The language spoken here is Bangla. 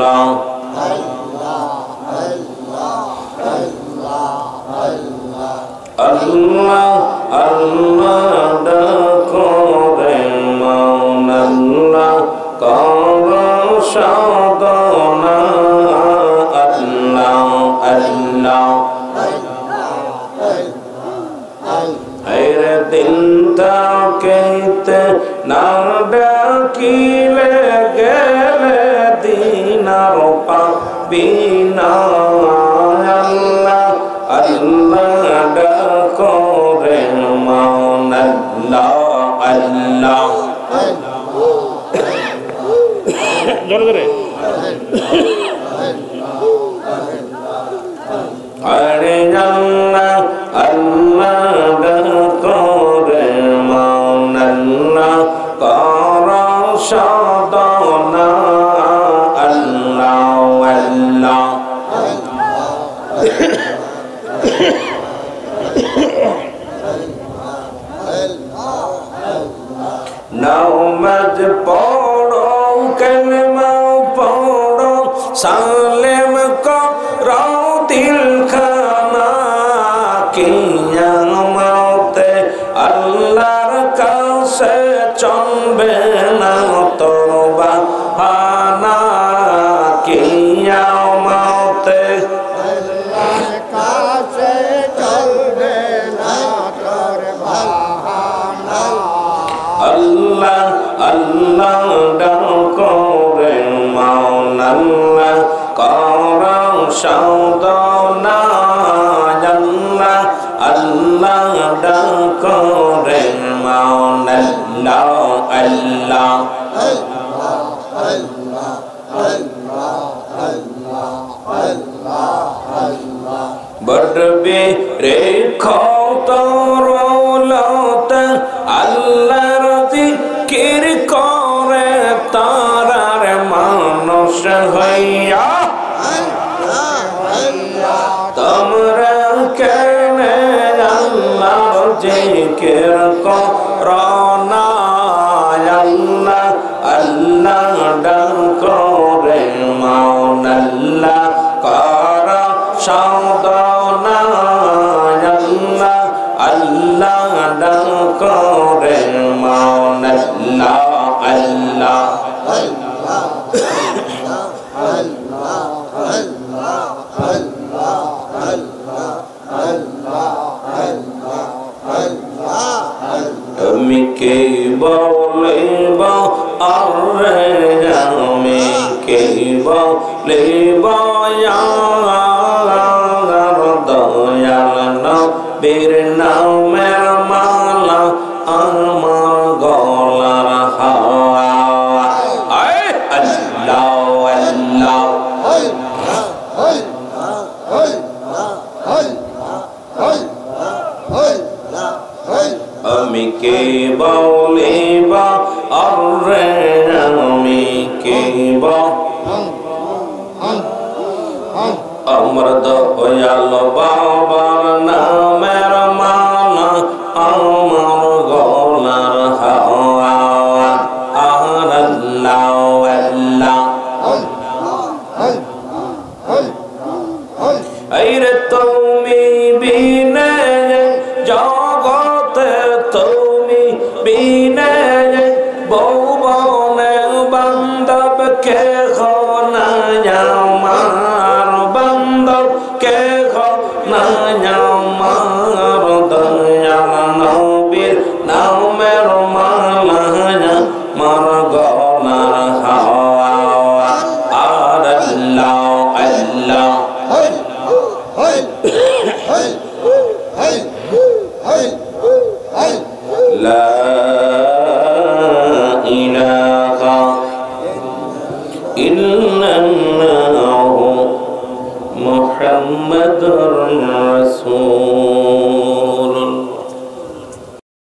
আল্লাহ আল্লাহ আল্লাহ ডাকরে মন আল্লাহ কর সাধনা আল্লাহ আল্লাহ আরে দিন তাকেতে না ডাকিলে গেলে দিনার পাবি না আল্লাহ আল্লাহ ডাকরে মন আল্লাহ আল্লাহ জোরে জোরে আরে আল্লাহ আল্লাহ ডাকরে মন আল্লাহ কর সাধনা আল্লাহ আল্লাহ নামাজ পড়ো কালেমা পড়ো সালেম করো দিল খানা কিয়ামতে আল্লাহর কাছে চলবে না তওবা হানা কিয়ামতে আল্লাহর কাছে চলবে না তওবা হানা আল্লাহ আল্লাহ ডাকরে মন আল্লাহ কর সাধনা আল্লাহ আল্লাহ ডাকরে মন আল্লাহ আল্লাহ বড়বে রেখো তরলত আল্লাহর জিকির করে তারার মানুষ হইয়া তোমরা কেন আল্লাহর জিকির করো না আল্লাহ আল্লাহ ডাকরে মন আল্লাহ কর সাধনা আল্লাহ আল্লাহ ডাকরে মন আল্লাহ আল্লাহ আমি কে বলিব আরে আমি কে বলিব দয়াল নবীর নামের মালা আমার গলার হাওয়া আল্লাহ আল্লাহ আমি কে বলিব আরে আমি কে আমার দয়াল বাবার নামের মালা আমার গলার হাওয়া আল্লাহ আল্লাহ আইরে তুমি বিনে জগতে তুমি বিনে ভুবনে বান্ধব কে না আমার বান্ধব কে না আমার দয়াল নবীর নামের মালা মার গলার হাওয়া আল্লাহ আল্লাহ লা ইলাহা ইল্লাল্লাহু মুহাম্মাদুর রাসূল